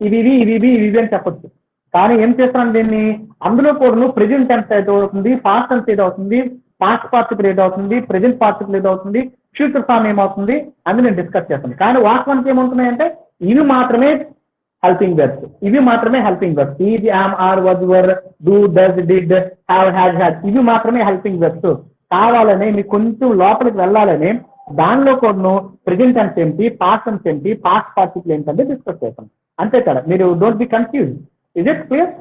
ఇవి ఇవి ఇవి ఇవి ఇవి అని చెప్పొచ్చు. కానీ ఏం చేస్తున్నాను దీన్ని, అందులో కూడా ప్రెజెంట్ టెన్స్ ఏదో అవుతుంది, పాస్ట్ టెన్స్ ఏదో అవుతుంది, పాస్ట్ పార్టిసిపుల్ ఏదో అవుతుంది, ప్రెజెంట్ పార్టిసిపుల్ ఏదో అవుతుంది, ఫ్యూచర్ ఫామ్ ఏమవుతుంది అని నేను డిస్కస్ చేస్తాను. కానీ వాస్తవానికి ఏమవుతున్నాయంటే ఇవి మాత్రమే హెల్పింగ్ వెర్బ్స్, ఇవి మాత్రమే helping verbs. Is, am, are, was, were, do, does, did, have, has, had, ఇవి మాత్రమే హెల్పింగ్ వెర్బ్స్. కావాలని మీకు కొంచెం లోపలికి వెళ్ళాలని దానిలో కూడా ప్రెజెంట్ టెన్స్ ఏంటి, పాస్ట్ టెన్స్ ఏంటి, పాస్ట్ పార్టిసిపుల్ ఏంటంటే డిస్కస్ చేస్తాం. అంతే కదా, మీరు don't be confuse. Is it clear?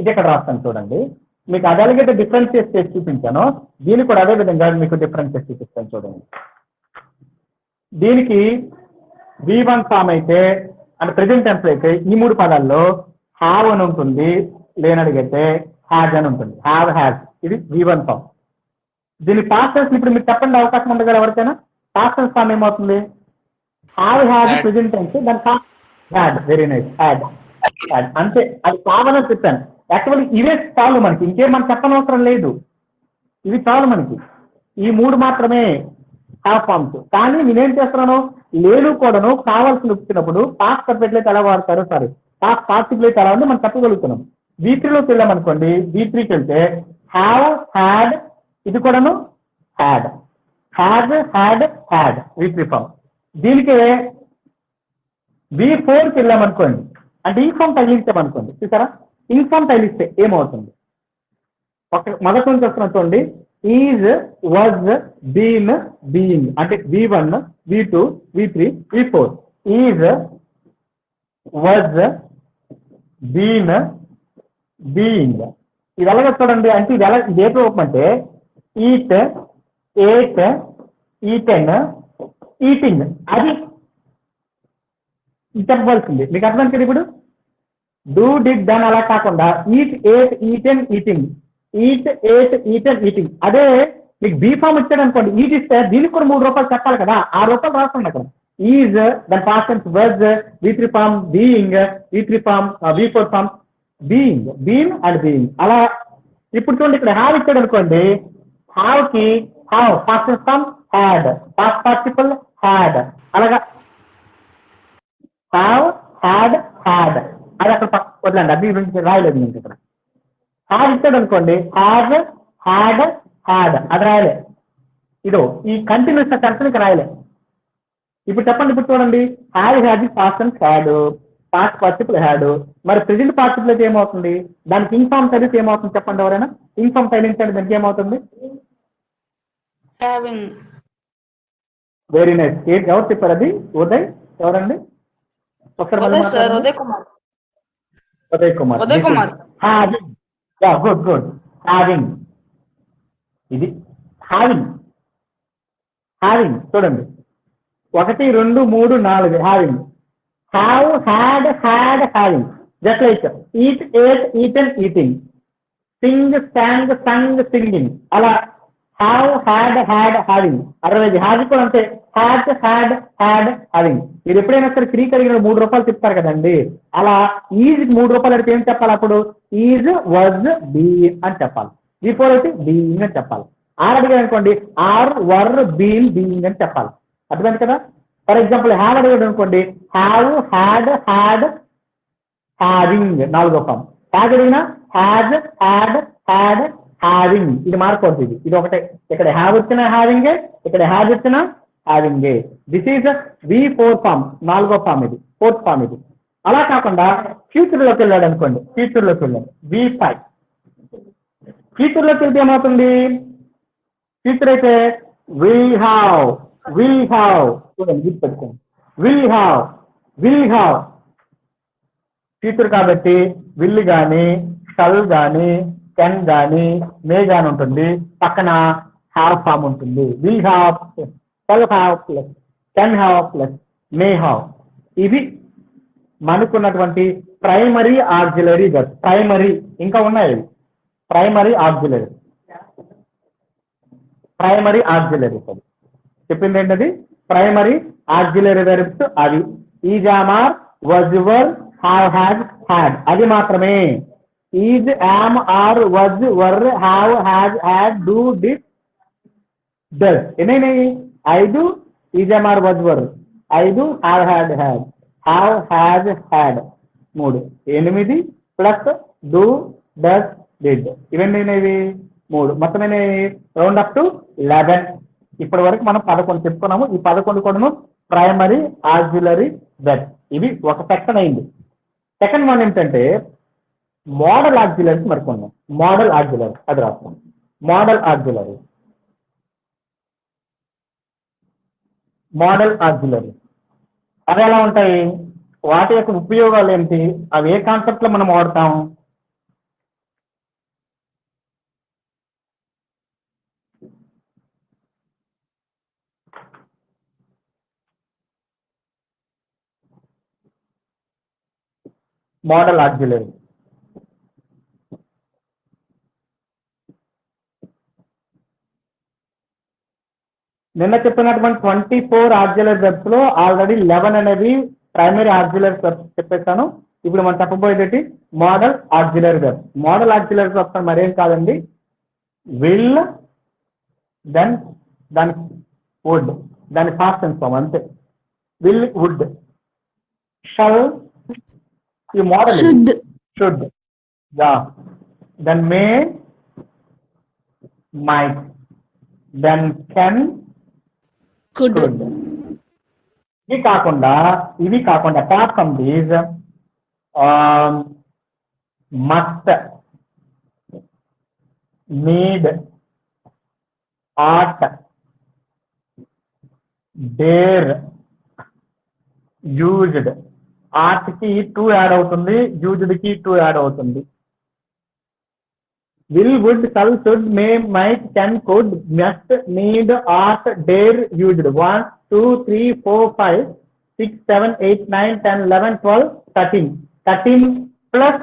ఇది ఇక్కడ రాస్తాను చూడండి, మీకు అదలిగేట డిఫరెన్షియేట్ చేసి చూపించాను, దీనికి కూడా అదే విధంగా మీకు డిఫరెన్షియేట్ చూపిస్తాను చూడండి. దీనికి V1 ఫామ్ అయితే అంటే ప్రెజెంట్ టెన్స్ అయితే ఈ 3 పదాల్లో హ్యావ్ అని ఉంటుంది, లేనడిగైతే హ్యాజ్ అని ఉంటుంది. హ్యావ్, హ్యాజ్, ఇది V1 ఫామ్. దీని పాస్ట్ టెన్స్ ఇప్పుడు మీరు చెప్పండి, అవకాశం ఉంది కదా ఎవరికైనా. పాస్ట్ టెన్స్ ఫామ్ ఏమవుతుంది, హ్యావ్, హ్యాజ్ ప్రెజెంట్ టెన్స్, దాని past had. Very nice, had, had. అంతే, అది కావాలని చెప్పాను. యాక్చువల్లీ ఇవే చాలు మనకి, ఇంకేం మనం చెప్పనవసరం లేదు, ఇవి చాలు మనకి. ఈ 3 మాత్రమే హ్యావ్ ఫార్మ్స్. కానీ నేనేం చేస్తున్నాను, లేను కూడాను కావాల్సి వచ్చినప్పుడు పాస్ట్ పర్ఫెక్ట్ అయితే ఎలా వాడతారు, సారీ పాస్ట్ పార్టిసిపుల్ అయితే ఎలా ఉంది మనం చెప్పగలుగుతున్నాం. V3లోకి వెళ్ళామనుకోండి, V3కి వెళ్తే హ్యావ్, హ్యాడ్, ఇది కూడాను had, has, had, had, V3 form. దీనికి V4కి వెళ్ళామనుకోండి, అంటే ఈ ఫామ్ తగిలించామనుకోండి, చూసారా, ఈ ఫామ్ తగిలిస్తే ఏమవుతుంది, మొదటి నుంచి వస్తున్నాం చూడండి. ఈజ్, వాజ్, బీన్, బీయింగ్, అంటే V1, V2, V3, V4. Is, was, been, being, ఇది ఎలాగ చూడండి. అంటే ఇది ఎలా, ఇది ఏ రూపం అంటే ఈట్, ఏట్, ఈటెన్, ఈటింగ్, అది చెప్పవలసింది. మీకు అర్థం కదా ఇప్పుడు, డూ, డిడ్, డన్ అలా కాకుండా eat, ate, eaten, eating, eat, ate, eaten, eating. అదే మీకు బీ ఫామ్ ఇచ్చాడు అనుకోండి, ఈట్ ఇస్తే దీనికి కూడా 3 రూపాయలు చెప్పాలి కదా, 6 రూపాయలు రాస్తుంది అక్కడ. ఈజ్, దాని past tense was, V3 form being, V3 form, V4 form being, been and being అలా. ఇప్పుడు చూడండి, ఇక్కడ హ్యావ్ ఇచ్చాడు అనుకోండి, హ్యావ్ కి have past tense form had, past participle had, అలాగా హ్యావ్, హ్యాడ్, హ్యాడ్, అది అక్కడ వదలండి, అది గురించి రాయలేదు మీకు ఇక్కడ. హ్యావ్ ఇచ్చాడు అనుకోండి, హ్యావ్, హ్యాడ్, హ్యాడ్, అది రాయలే. ఇదో ఈ కంటిన్యూస్ టెన్స్ రాయలే. ఇప్పుడు చెప్పండి, ఇప్పుడు చూడండి, have, had past tense had, past participle had, మరి ప్రెజెంట్ పార్టిసిపుల్ అయితే ఏమవుతుంది, దానికి ఇన్ఫార్మ్ సైలెన్స్ ఏమవుతుంది చెప్పండి ఎవరైనా. ఇన్ఫార్మ్ సైలెన్స్ అంటే దానికి ఏమవుతుంది, వెరీ నైస్. ఎవరు చెప్పారు అది, ఉదయ్ ఎవరండి, ఒకసారి Uday Kumar. Good good, having, ఇది హ్యావింగ్. హ్యావింగ్ చూడండి, 1, 2, 3, 4 having. Have, had, had, having. Just like eat, ate, eaten, eating, sing, sang, sung, singing, అలా have, had, had, having. 60 have కూడా అంతే, హ్యాడ్, హ్యాడ్, హ్యాడ్, హ్యావింగ్. మీరు ఎప్పుడైనా సరే క్రీ కలిగిన 3 రూపాయలు చెప్తారు కదండి, అలా ఈజ్ 3 రూపాయలు అడిగితే ఏం చెప్పాలి? అప్పుడు ఈజ్ వాజ్ బీయింగ్ అని చెప్పాలి. బిఫోర్ అయితే బీయింగ్ అని చెప్పాలి. ఆర్ అడిగారు అనుకోండి, ఆర్ వర్ బీన్ బీయింగ్ అని చెప్పాలి. అర్థమైంది కదా? ఫర్ ఎగ్జాంపుల్ హ్యావ్ అడిగాడు అనుకోండి, హ్యావ్ హ్యాడ్ హ్యాడ్ హ్యావింగ్ 4వ ఫామ్. హ్యాడ్ అడిగినా హ్యాజ్ హ్యాడ్ హ్యాడ్ హ్యావింగ్. ఇది మార్కోద్ది, ఇది ఒకటే. ఇక్కడ హ్యావ్ వచ్చినా హ్యావింగే, ఇక్కడ హ్యాజ్ వచ్చినా హ్యావింగే. దిస్ ఈజ్ V4 ఫామ్, 4వ ఫామ్ ఇది, 4th ఫామ్ ఇది. అలా కాకుండా ఫ్యూచర్ లోకి వెళ్ళాడు అనుకోండి, ఫ్యూచర్ లోకి వెళ్ళాడు V5. ఫ్యూచర్ లోకి వెళ్తే ఏమవుతుంది? ఫ్యూచర్ అయితే వీ హ్యావ్ చూడండి, గుర్తుపెట్టుకోండి, వీ హ్యావ్ ఫ్యూచర్ కాబట్టి విల్ గాని షల్ గాని కెన్ గాని మే గాని ఉంటుంది, పక్కన హ్యావ్ ఫామ్ ఉంటుంది. Will have, shall have plus can have plus may have. ఇవి మనకున్నటువంటి ప్రైమరీ ఆక్సిలరీ వెర్బ్స్. ప్రైమరీ ఇంకా ఉన్నాయి, ప్రైమరీ ఆక్సిలరీ చెప్పింది ఏంటది? ప్రైమరీ ఆక్సిలరీ వెర్బ్స్ అవి. Is, am, are, was, were, have, had, had అది మాత్రమే. Is, am, are, was, were, have, had, had, do, did, does. ఎన్నైనాయి? 5. Is, am, are, was, were 5, have, had, had, have, has, had 3, 8 plus do, does, did. ఇవన్నీ 3 మొత్తం round up to 11. ఇప్పటి వరకు మనం 11 చెప్పుకున్నాము. ఈ 11 కూడాను ప్రైమరీ ఆక్సిలరీ వెర్బ్స్. ఇవి ఒక సెక్షన్ అయింది. సెకండ్ వన్ ఏంటంటే మోడల్ ఆక్సిలరీస్ మరికొన్నాం. మోడల్ ఆక్సిలరీ అది రాస్తాం. మోడల్ ఆక్సిలరీ అవి ఎలా ఉంటాయి? వాటి యొక్క ఉపయోగాలు ఏంటి? అవి ఏ కాన్సెప్ట్ లో మనం వాడతాం? మోడల్ ఆక్సిలరీ నిన్న చెప్పినటువంటి 24 ఆక్సిలరీ వెర్బ్స్ లో ఆల్రెడీ 11 అనేవి ప్రైమరీ ఆక్సిలరీ వెర్బ్స్ చెప్పేస్తాను. ఇప్పుడు మనం చెప్పబోయేది modal auxiliary verbs. Modal auxiliary verbs మరేం కాదండి, విల్, దెన్ దాని వుడ్, దాని పాస్ట్ టెన్స్ ఫామ్ అంతే. విల్, వుడ్, షల్, ఈ modal should, yeah, then may, might, then can, could, ఇవి కాకుండా apart from these must, need, ought, dare, used. Ought కి 2 add అవుతుంది, యూజ్డ్ కి 2 యాడ్ అవుతుంది. Will, would, shall, should, may, might, can, could, must, need, ought, dare, used. 1 2 3 4 5 6 7 8 9 10 11 12 13 plus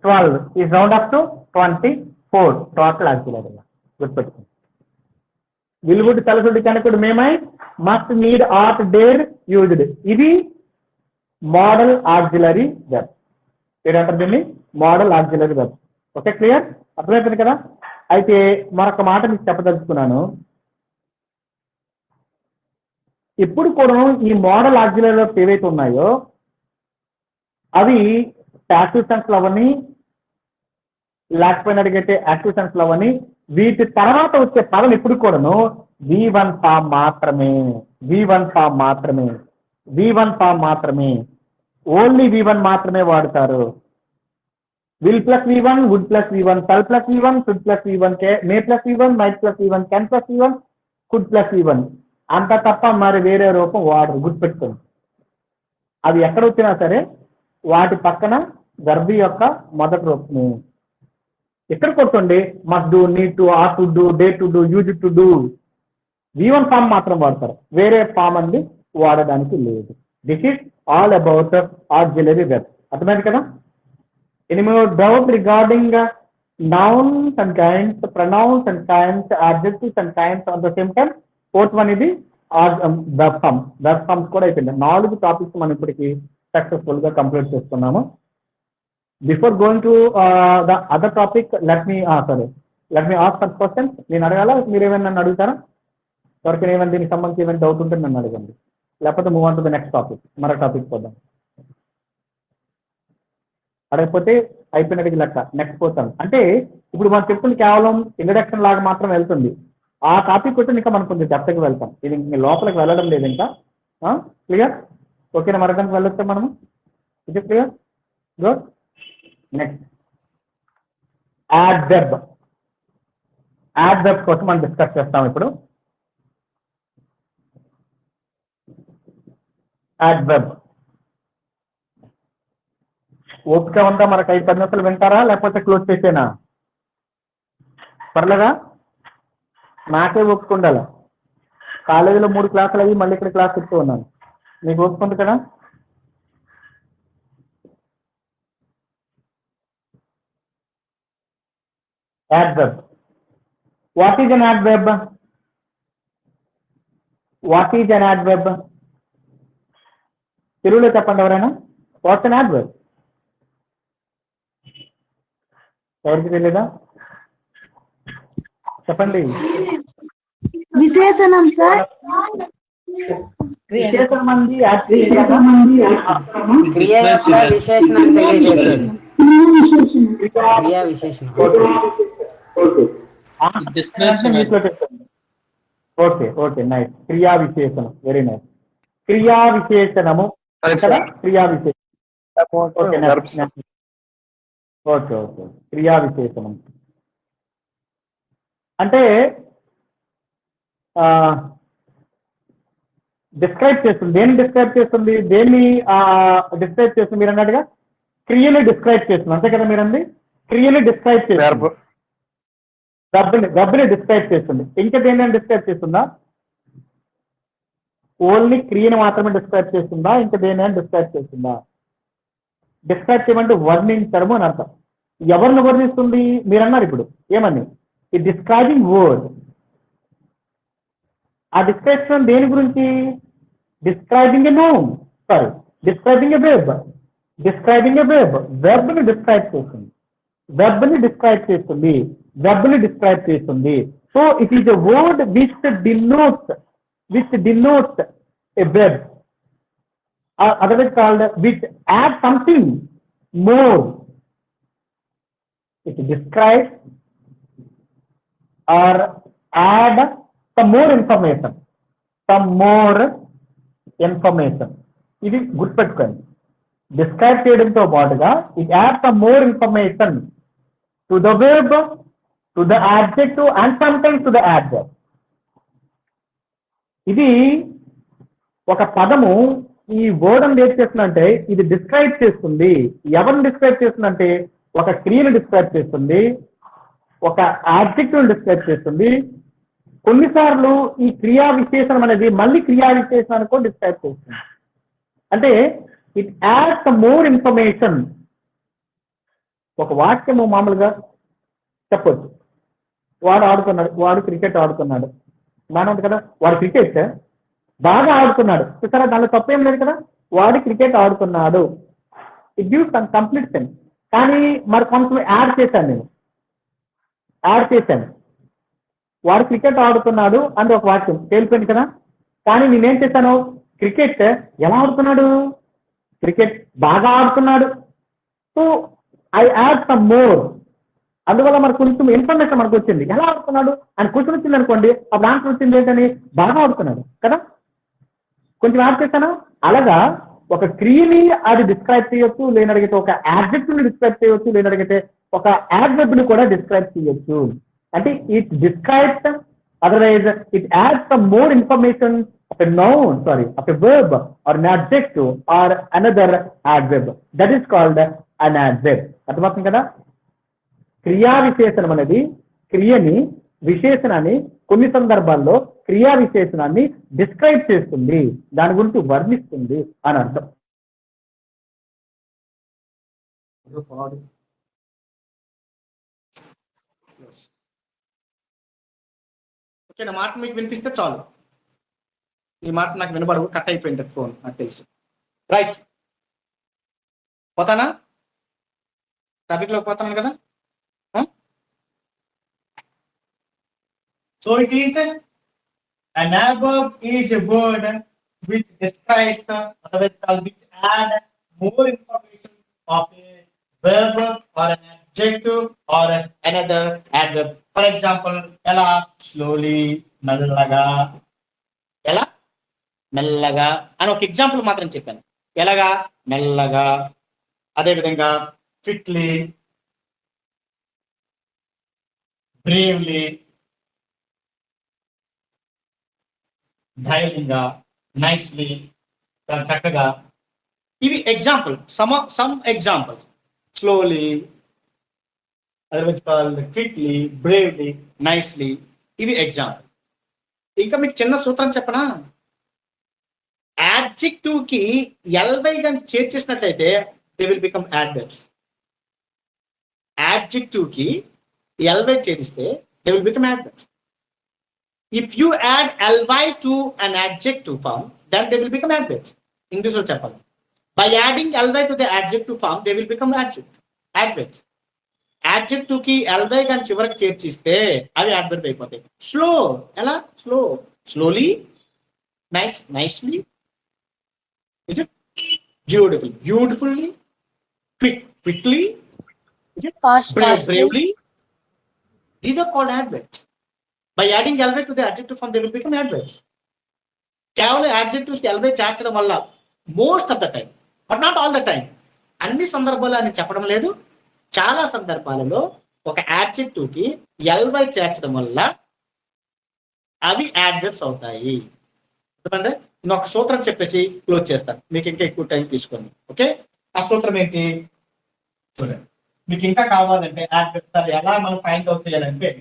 12 is round up to 24 total auxiliary. గుర్తుపెట్టుకోండి. Will, would, shall, should, can, could, may, might, must, need, ought, dare, used. ఇది modal auxiliary verb. ఏంటంటారు దీన్ని? Modal auxiliary verb. Okay, clear? అర్థమైపోయింది కదా? అయితే మరొక మాట మీకు చెప్పదలుచుకున్నాను. ఇప్పుడు కూడా ఈ మోడల్ ఆక్సిలరీ వెర్బ్స్ ఏవైతే ఉన్నాయో అవి ప్యాసివ్ టెన్స్ లో అవని, లేకపోయినా అడిగితే యాక్టివ్ టెన్స్ లో అవని, వీటి తర్వాత వచ్చే పదం ఎప్పుడు కూడాను V1 ఫామ్ మాత్రమే. ఓన్లీ V1 మాత్రమే వాడతారు. Will plus V1, would plus V1, shall plus V1, should plus V1, may plus V1, might plus V1, can plus V1, could plus V1. అంత తప్ప మరి వేరే రూపం వాడరు. గుర్తుపెట్టుకోండి. అది ఎక్కడ వచ్చినా సరే వాటి పక్కన గర్భి యొక్క మొదటి రూపం. ఎక్కడ కొట్టండి, must do, need to, are to do, dare to do, use to do. V1 form మాత్రం వాడతారు, వేరే ఫామ్ అంది వాడడానికి లేదు. This is all about auxiliary verbs. అర్థమైంది కదా? Any more doubt regarding nouns and kinds, pronouns and kinds, adjectives and kinds on the same time? Fourth one is verb forms కూడా అయిపోయింది. 4 టాపిక్స్ మనం ఇప్పటికి సక్సెస్ఫుల్ గా కంప్లీట్ చేసుకున్నాము. Before going to the other topic let me ask some questions. నేను అడగాల, మీరు ఏమైనా నన్ను అడుగుతారా? ఎవరికైనా ఏమైనా దీనికి సంబంధించి ఏమైనా డౌట్ ఉంటే నన్ను అడగండి, లేకపోతే move on to the next topic. మరో టాపిక్ పోదాం. అడగకపోతే అయిపోయినది లెక్క, నెక్స్ట్ పోతాను. అంటే ఇప్పుడు మనం చెప్తుంది కేవలం ఇంట్రడక్షన్ లాగా మాత్రం వెళ్తుంది. ఆ టాపిక్ వచ్చి ఇంకా మనం కొంచెం డెప్త్కి వెళ్తాం. ఇది ఇంకా లోపలికి వెళ్ళడం లేదు ఇంకా. క్లియర్? ఓకేనా? మరొకరికి వెళ్ళొచ్చా మనము? ఇది clear? Good. Next adverb. Adverb కోసం మనం డిస్కస్ చేస్తాం ఇప్పుడు. యాడ్వర్బ్ ఓపిక ఉందా? మనకు 5-10 నిమిషాలు వింటారా, లేకపోతే క్లోజ్ చేసేనా? పర్లేదా? నాకే ఓపిక ఉండాలి. కాలేజీలో 3 క్లాసులు అయ్యి మళ్ళీ ఇక్కడ క్లాస్ చెప్తూ ఉన్నాను. మీకు ఓపిక ఉంది కదా? Adverb. What is an adverb? What is an adverb? తెలుగులో చెప్పండి ఎవరైనా. వాట్స్ అన్ యాడ్వర్బ్? ఎవరికి తెలీదా? చెప్పండి. విశేషణం సార్. విశేషణం అండి, క్రియ యొక్క విశేషణం తెలియజేసేది. క్రియా విశేషణం. Okay okay, nice. క్రియా విశేషణం, వెరీ నైస్. క్రియా విశేషణము కదా, క్రియా విశేషం. ఓకే ఓకే, క్రియా విశేషణం అంటే డిస్క్రైబ్ చేస్తుంది. దేన్ని డిస్క్రైబ్ చేస్తుంది? దేన్ని డిస్క్రైబ్ చేస్తుంది? మీరు అన్నట్టుగా క్రియని డిస్క్రైబ్ చేస్తుంది, అంతే కదా మీరు అంది? క్రియని డిస్క్రైబ్ చేస్తుంది, గబ్బుని డిస్క్రైబ్ చేస్తుంది. ఇంకా దేన్ని డిస్క్రైబ్ చేస్తుందా? ఓన్లీ క్రియని మాత్రమే డిస్క్రైబ్ చేస్తుందా? ఇంకా దేని డిస్క్రైబ్ చేస్తుందా? డిస్క్రైబ్ చేయమంటే వర్ణించడము అని అర్థం. ఎవరిని వర్ణిస్తుంది? మీరు అన్నారు ఇప్పుడు ఏమని? ఈ డిస్క్రైబింగ్ వర్డ్. ఆ డిస్క్రిప్షన్ దేని గురించి? Describing a noun, sorry, describing a web. Describing a web, web ని డిస్క్రైబ్ చేస్తుంది, వెబ్ ని డిస్క్రైబ్ చేస్తుంది, వెబ్ ని డిస్క్రైబ్ చేస్తుంది. So it is a word which denotes a web, or otherwise called which add something more. It describes or add some more information. ఇది గుర్తుపెట్టుకోండి. Describe చేయడంతో పాటుగా it add some more information to the web, to the objective and sometimes to the adverb. ఇది ఒక పదము ఈ word అని ఏం చేస్తుందంటే ఇది డిస్క్రైబ్ చేస్తుంది. ఎవరిని డిస్క్రైబ్ చేస్తుందంటే ఒక క్రియను డిస్క్రైబ్ చేస్తుంది, ఒక ఆబ్జెక్టివ్ డిస్క్రైబ్ చేస్తుంది. కొన్నిసార్లు ఈ క్రియా విశేషణం అనేది మళ్ళీ క్రియా విశేషణాన్ని కూడా డిస్క్రైబ్ చేస్తుంది. అంటే ఇట్ యాడ్స్ మోర్ ఇన్ఫర్మేషన్. ఒక వాక్యము మామూలుగా చెప్పొచ్చు, వాడు ఆడుతున్నాడు, వాడు క్రికెట్ ఆడుతున్నాడు, బాగానే ఉంది కదా. వాడు క్రికెట్ బాగా ఆడుతున్నాడు, చూసారా, దానిలో తప్పేం లేదు కదా. వాడు క్రికెట్ ఆడుతున్నాడు, it gives some complete sense. కానీ మరి కొంచెం యాడ్ చేశాను, వాడు క్రికెట్ ఆడుతున్నాడు అంటే ఒక వాక్యం తేలిపోయింది కదా. కానీ నేనేం చేశాను? క్రికెట్ ఎలా ఆడుతున్నాడు? క్రికెట్ బాగా ఆడుతున్నాడు. So I add some more. అందువల్ల మనకు కొంచెం ఇన్ఫర్మేషన్ మనకు వచ్చింది. ఎలా ఆడుతున్నాడు అని క్వశ్చన్ వచ్చింది అనుకోండి, అప్పుడు ఆన్సర్ వచ్చింది ఏంటని? బాగా ఆడుతున్నాడు కదా. కొంచెం యాడ్ చేశాను. అలాగా ఒక క్రియని అది డిస్క్రైబ్ చేయొచ్చు, లేనడిగితే ఒక యాడ్జెక్టివ్ ని డిస్క్రైబ్ చేయొచ్చు, లేనడిగితే ఒక యాడ్వర్బ్ ని కూడా డిస్క్రైబ్ చేయొచ్చు. అంటే it describes, otherwise it adds some more information of a noun, sorry, of a verb or an adjective or another adverb. That is called an adverb. అర్థమవుతుంది కదా. క్రియా విశేషణం అనేది క్రియని, విశేషణాన్ని కొన్ని సందర్భాల్లో క్రియా విశేషణాన్ని డిస్క్రైబ్ చేస్తుంది, దాని గురించి వర్ణిస్తుంది అని అర్థం. ఓకే, నా మాట మీకు వినిపిస్తే చాలు. ఈ మాట నాకు వినబడవు, కట్ అయిపోయింది ఫోన్ నాకు తెలుసు. రైట్, పోతానా? టాపిక్ లోకి పోతాను కదా. So it is an adverb is a word which describes, otherwise called, which add more information of a verb or an adjective or another adverb. For example, ela slowly, మెల్లగా, ఎలా మెల్లగా అని ఒక example మాత్రం చెప్పాను. ఎలాగా మెల్లగా. అదేవిధంగా ఫిట్లీ, బ్రేవ్లీ, ధైర్యంగా, నైస్లీ, చక్కగా. ఇవి example, some examples. Slowly, quickly, bravely, nicely, ఇవి ఎగ్జాంపుల్. ఇంకా మీకు చిన్న సూత్రం చెప్పనా? యాడ్జెక్టివ్ కి ఎల్బై కానీ చేర్చేసినట్టయితే they will become adverbs. Adjective కి ఎల్బై చేరిస్తే they will become adverbs. If you add ly to an adjective form, then they will become adverbs. English lo cheppali. By adding ly to the adjective form, they will become adverbs. Adjective ki ly gan chivaraki cherchiste avi adverb అయిపోతాయి. Slow, ela slow, slowly, nice, nicely, is it? Beautiful, beautifully, quick, quickly, is it? Fast, Bravely. These are called adverbs. By adding ly to the adjective form, they will become adverbs. కేవలం adjectives కి ly చేర్చడం వల్ల most of the time, but not all the time, అన్ని సందర్భాలు అని చెప్పడం లేదు. చాలా సందర్భాలలో ఒక adjective కి ly చేర్చడం వల్ల అవి adverbs అవుతాయి. ఎందుకంటే నేను ఒక సూత్రం చెప్పేసి క్లోజ్ చేస్తాను, మీకు ఇంకా ఎక్కువ టైం తీసుకోండి. ఓకే, ఆ సూత్రం ఏంటి చూడండి. మీకు ఇంకా కావాలంటే adverbs ఎలా మనం ఫైండ్ అవుట్ చేయాలంటే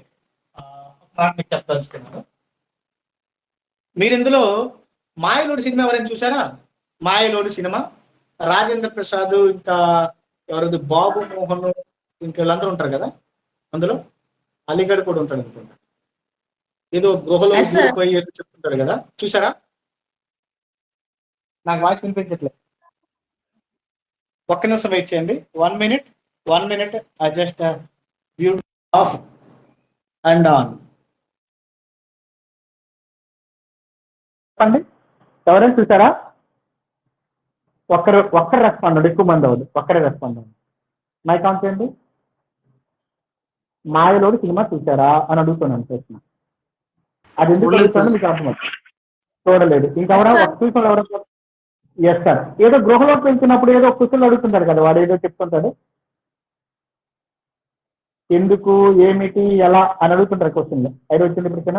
మీకు చెప్పదలుచుకున్నాను. మీరు ఇందులో మాయలోడి సినిమా ఎవరైనా చూసారా? మాయలోడి సినిమా రాజేంద్ర ప్రసాద్, ఇంకా ఎవరు, బాబు మోహన్, ఇంకా వీళ్ళందరూ ఉంటారు కదా అందులో. అలీగఢ్ కూడా ఉంటాడు అనుకుంటా, ఏదో గృహలో పోయి చెప్తుంటారు కదా, చూసారా? నాకు వాయిస్ వినిపించట్లేదు, ఒక్క నిమిషం వెయిట్ చేయండి. 1 minute. I just view off and on. చెప్పండి, ఎవరైనా చూసారా? ఒక్కరు రెస్పాండ్ అవ్వదు, ఎక్కువ మంది అవ్వదు, ఒక్కరే రెస్పాండ్ అవ్వదు. మైక్ ఆన్ చేయండి. మాయలోడు సినిమా చూసారా అని అడుగుతున్నాను ప్రశ్న. అది ఎందుకు అడుగుతాను మీకు అర్థమవుతుంది. చూడలేదు. ఇంకెవరో చూసిన ఎవరో ఎస్ సార్, ఏదో గృహలోకి వెళ్తున్నప్పుడు ఏదో క్వశ్చన్లు అడుగుతుంటారు కదా, వాడు ఏదో చెప్తుంటాడు, ఎందుకు, ఏమిటి, ఎలా అని అడుగుతుంటారు క్వశ్చన్లు. ఐదు వచ్చింది ప్రశ్న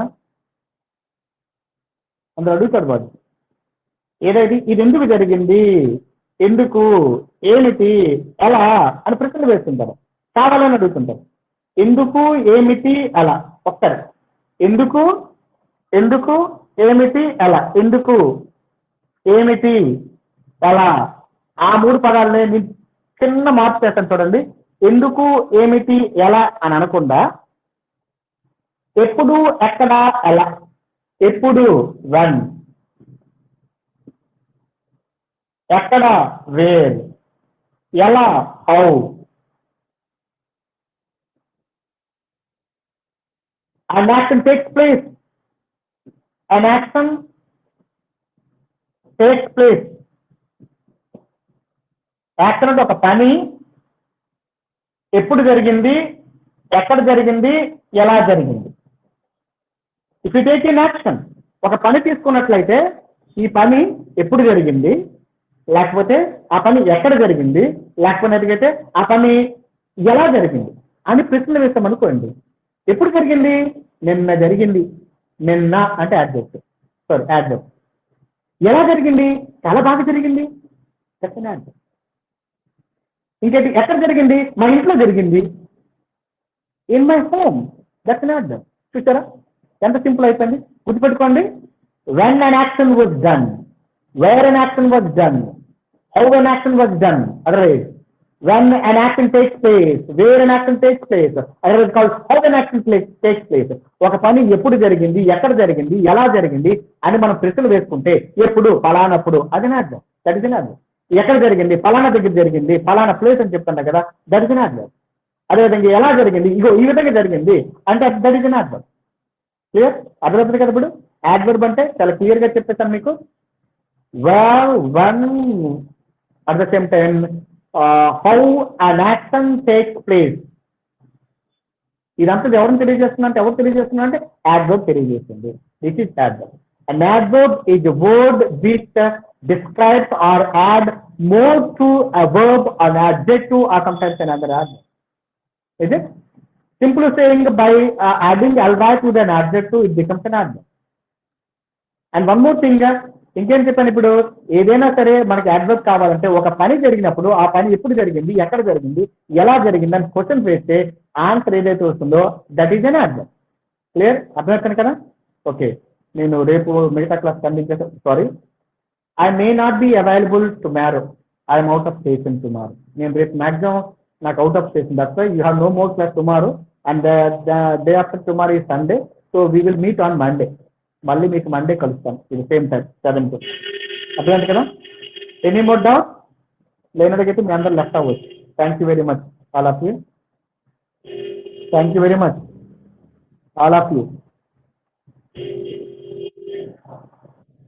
అందులో అడుగుతాడు వాడు, ఏదో ఇది ఎందుకు జరిగింది, ఎందుకు, ఏమిటి, ఎలా అని ప్రశ్నలు వేస్తుంటారు, కావాలని అడుగుతుంటారు. ఎందుకు, ఏమిటి, ఎలా. ఒక్కరు ఎందుకు, ఏమిటి, ఎలా. ఎందుకు, ఏమిటి, ఎలా, ఆ 3 పదాలనే నేను చిన్న మార్పు చేస్తాను చూడండి. ఎందుకు, ఏమిటి, ఎలా అని అనకుండా ఎప్పుడు, ఎక్కడ, ఎలా. ఎప్పుడు when, ఎక్కడ where, ఎలా how. An action takes place. An action takes place. Action అంటే ఒక పని ఎప్పుడు జరిగింది, ఎక్కడ జరిగింది, ఎలా జరిగింది. If you take an action, ఒక పని తీసుకున్నట్లయితే ఈ పని ఎప్పుడు జరిగింది, లేకపోతే ఆ పని ఎక్కడ జరిగింది, లేకపోతే ఆ పని ఎలా జరిగింది అని ప్రశ్నలు వేస్తామనుకోండి. ఎప్పుడు జరిగింది? నిన్న జరిగింది. నిన్న అంటే యాడ్జెక్టివ్, సారీ యాడ్వర్బ్. ఎలా జరిగింది? చాలా బాగా జరిగింది. ఇంకేంటి? ఎక్కడ జరిగింది? మా ఇంట్లో జరిగింది. In my home. That's an adverb. చూసారా ఎంత సింపుల్ అయిపోయింది? గుర్తుపెట్టుకోండి. When an action was done, wear an action was done, how an action was done. Otherwise when an action takes place, where an action takes place, or it is called how an action takes place. ఒక పని ఎప్పుడు జరిగింది, ఎక్కడ జరిగింది, ఎలా జరిగింది అని మనం ప్రశ్నలు వేసుకుంటే ఎప్పుడు, ఫలానప్పుడు, అది నార్థం. That is నార్థం. ఎక్కడ జరిగింది, ఫలానా దగ్గర జరిగింది, ఫలానా ప్లేస్ అని చెప్తున్నా కదా, దట్ ఇస్ నార్థం. అదేవిధంగా ఎలా జరిగింది, ఇగో ఈ విధంగా జరిగింది అంటే దట్ ఇస్ నార్థం. క్లియర్? అర్థమవుతుంది కదా. ఇప్పుడు యాడ్వర్బ్ అంటే చాలా క్లియర్ గా చెప్పేస్తాను మీకు. well, when, at the same time, how an action takes place. ఇదంతా ఎవరిని తెలియజేస్తున్నా అంటే, ఎవరు తెలియజేస్తున్నా అంటే adverb తెలియజేస్తుంది. This is adverb. An adverb is a word which describes or add more to a verb, an adjective, or sometimes another adverb. Is it? Simply saying by adding ly to an adjective, it becomes an adverb. And one more thing, ఇంకేం చెప్పాను, ఇప్పుడు ఏదైనా సరే మనకి adverb కావాలంటే ఒక పని జరిగినప్పుడు ఆ పని ఎప్పుడు జరిగింది, ఎక్కడ జరిగింది, ఎలా జరిగింది అని క్వశ్చన్ వేస్తే ఆన్సర్ ఏదైతే వస్తుందో that is an adverb. Clear? అర్థమవుతుంది కదా. ఓకే, నేను రేపు మిగతా class condition, sorry, I may not be available tomorrow, I'm out of station tomorrow. నేను రేపు మ్యాక్సిమం నాకు out of station, that's why you have no more class tomorrow and day after tomorrow ఈ Sunday. So we will meet on Monday. మళ్ళీ మీకు Monday కలుస్తాను ఇది same time 7 కు. అర్థమైంది కదా. ఎనీ మోర్ డౌట్ లేనదైతే మీ అందరు లెఫ్ట్ అవ్వచ్చు. Thank you very much all of you. Thank you very much all of you.